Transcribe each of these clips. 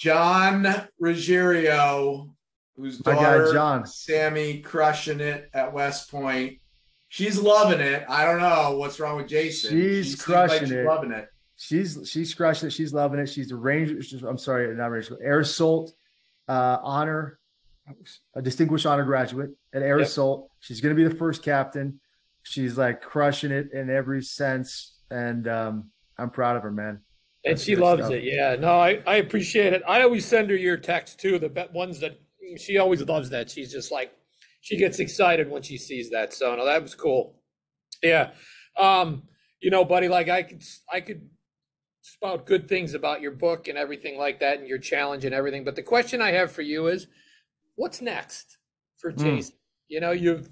John Ruggiero, whose My guy, daughter John. Sammy crushing it at West Point. She's loving it. I don't know what's wrong with Jason. She She's seems like crushing she's it. loving it. She's crushing it. She's loving it. She's a Ranger. I'm sorry, not Ranger. Air Assault honor, a distinguished honor graduate at Air Yep. Assault. She's going to be the first captain. She's like crushing it in every sense, and I'm proud of her, man. And That's she good loves stuff. it. Yeah. No, I appreciate it. I always send her your text too. Ones that she always loves that. She's just like, she gets excited when she sees that. So no, that was cool. Yeah. Buddy, like I could spout good things about your book and everything like that and your challenge and everything. But the question I have for you is, what's next for Mm. Jason? You've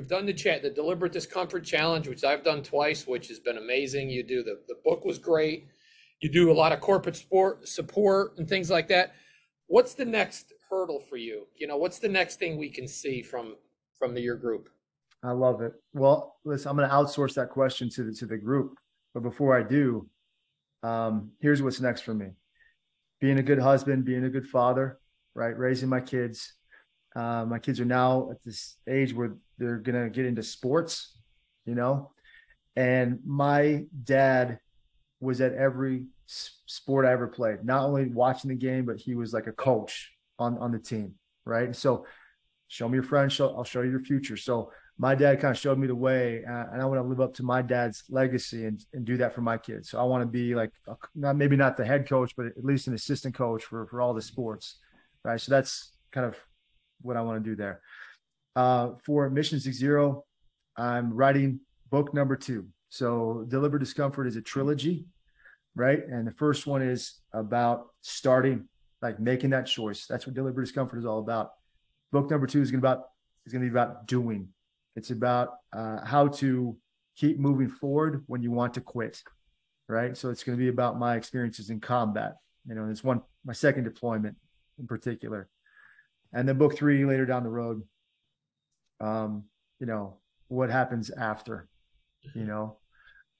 done the deliberate discomfort challenge, which I've done twice, which has been amazing. You do the book was great. You do a lot of corporate sport support and things like that. What's the next hurdle for you? What's the next thing we can see from your group? I love it. Well, listen, I'm going to outsource that question to the group, but before I do, here's what's next for me: being a good husband, being a good father, right? Raising my kids. My kids are now at this age where they're gonna get into sports, you know. And my dad was at every sport I ever played. Not only watching the game, but he was like a coach on the team, right? So, show me your friend. I'll show you your future. So my dad kind of showed me the way, and I want to live up to my dad's legacy and do that for my kids. So I want to be like, maybe not the head coach, but at least an assistant coach for all the sports, right? So that's kind of what I want to do there. For Mission 60, I'm writing book number 2. So Deliberate Discomfort is a trilogy, right? And the first one is about starting, like making that choice. That's what Deliberate Discomfort is all about. Book number 2 is going to be about doing. It's about how to keep moving forward when you want to quit, right? So it's going to be about my experiences in combat. It's my second deployment in particular. And then book 3 later down the road, what happens after,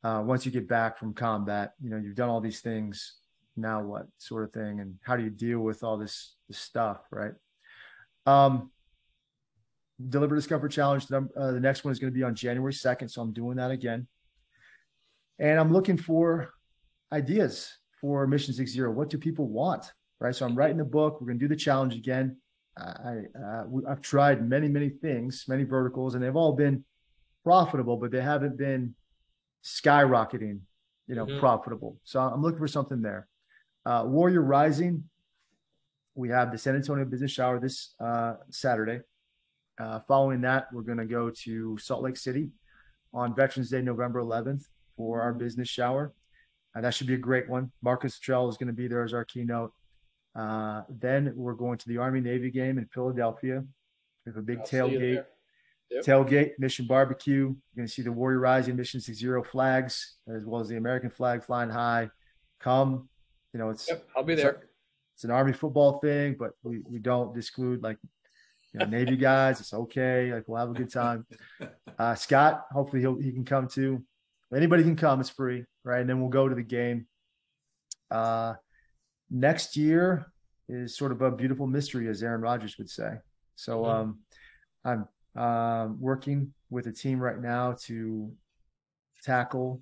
once you get back from combat, you've done all these things, now what sort of thing, and how do you deal with all this stuff, right? Deliberate Discomfort Challenge. The next one is going to be on January 2nd. So I'm doing that again. And I'm looking for ideas for Mission 60. What do people want, right? So I'm writing the book. We're going to do the challenge again. I've tried many, many things, many verticals, and they've all been profitable, but they haven't been skyrocketing, profitable. So I'm looking for something there. Warrior Rising. We have the San Antonio Business Shower this Saturday. Following that, we're going to go to Salt Lake City on Veterans Day, November 11th, for our business shower. That should be a great one. Marcus Luttrell is going to be there as our keynote. Then we're going to the Army-Navy game in Philadelphia. We have a big tailgate. Yep. Tailgate, Mission Barbecue. You're going to see the Warrior Rising Mission 60 flags, as well as the American flag flying high. Come, I'll be there. It's an Army football thing, but we don't exclude Navy guys. It's okay. We'll have a good time. Scott, hopefully he can come too. Anybody can come. It's free, right? And then we'll go to the game. Next year is sort of a beautiful mystery, as Aaron Rodgers would say. So I'm working with a team right now to tackle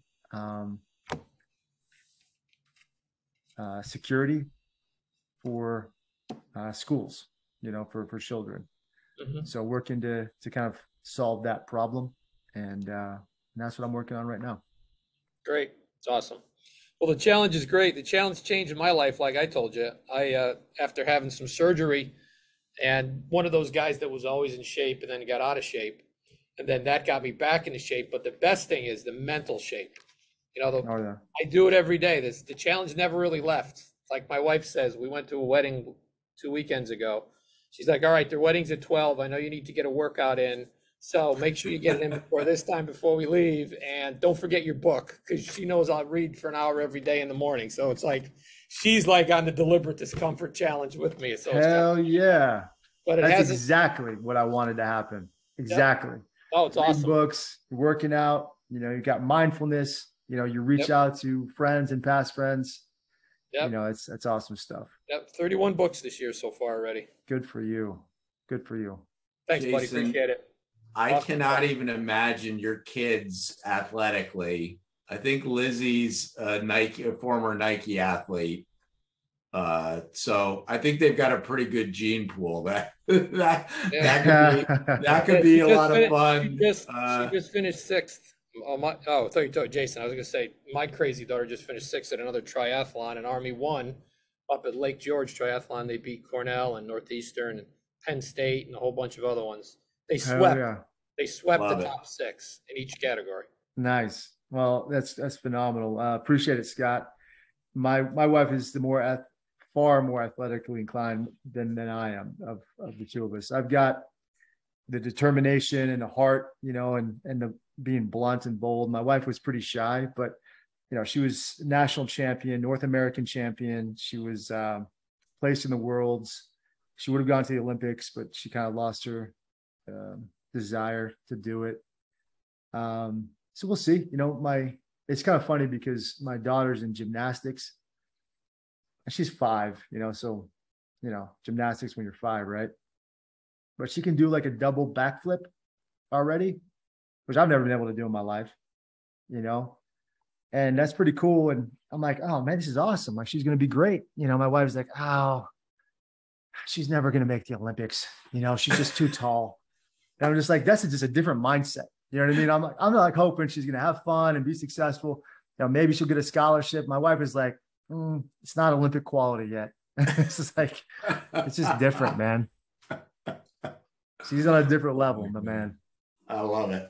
security for schools, for children. Mm-hmm. So working to kind of solve that problem. And that's what I'm working on right now. Great. It's awesome. Well, the challenge is great. The challenge changed my life, like I told you. I after having some surgery, and one of those guys that was always in shape and then got out of shape, and then that got me back into shape. But the best thing is the mental shape. I do it every day. The challenge never really left. Like my wife says, we went to a wedding 2 weekends ago. She's like, all right, their wedding's at 12. I know you need to get a workout in. So make sure you get it in before this time before we leave. And don't forget your book, because she knows I'll read for an hour every day in the morning. So it's like, she's like on the Deliberate Discomfort Challenge with me. So hell yeah. But that's exactly what I wanted to happen. Exactly. Yep. Oh, it's awesome. Books, working out, you got mindfulness, you reach out to friends and past friends. Yep. It's awesome stuff. Yep. 31 books this year so far already. Good for you. Good for you. Thanks, buddy. Jason, Appreciate it. I Awesome. cannot even imagine your kids athletically. I think Lizzie's a former Nike athlete. So I think they've got a pretty good gene pool. That could be a lot of fun. She just finished sixth. I thought you told Jason. I was going to say my crazy daughter just finished sixth at another triathlon, and Army won up at Lake George Triathlon. They beat Cornell and Northeastern and Penn State and a whole bunch of other ones. They swept. Yeah. They swept Love the it. top six in each category. Nice. Well, that's phenomenal. Appreciate it, Scott. My wife is far more athletically inclined than I am of the two of us. I've got the determination and the heart, and the being blunt and bold. My wife was pretty shy, but she was national champion, North American champion. She was placed in the worlds. She would have gone to the Olympics, but she kind of lost her desire to do it. So we'll see. It's kind of funny because my daughter's in gymnastics. She's 5, so gymnastics when you're 5, right? But she can do like a double backflip already, which I've never been able to do in my life, and that's pretty cool. And I'm like, oh man, this is awesome. Like, she's going to be great. My wife's like, oh, she's never going to make the Olympics. She's just too tall. And I'm just like, that's just a different mindset. You know what I mean? I'm like hoping she's going to have fun and be successful. Maybe she'll get a scholarship. My wife is like, it's not Olympic quality yet. It's just like, it's just different, man. She's on a different level, my man. I love it.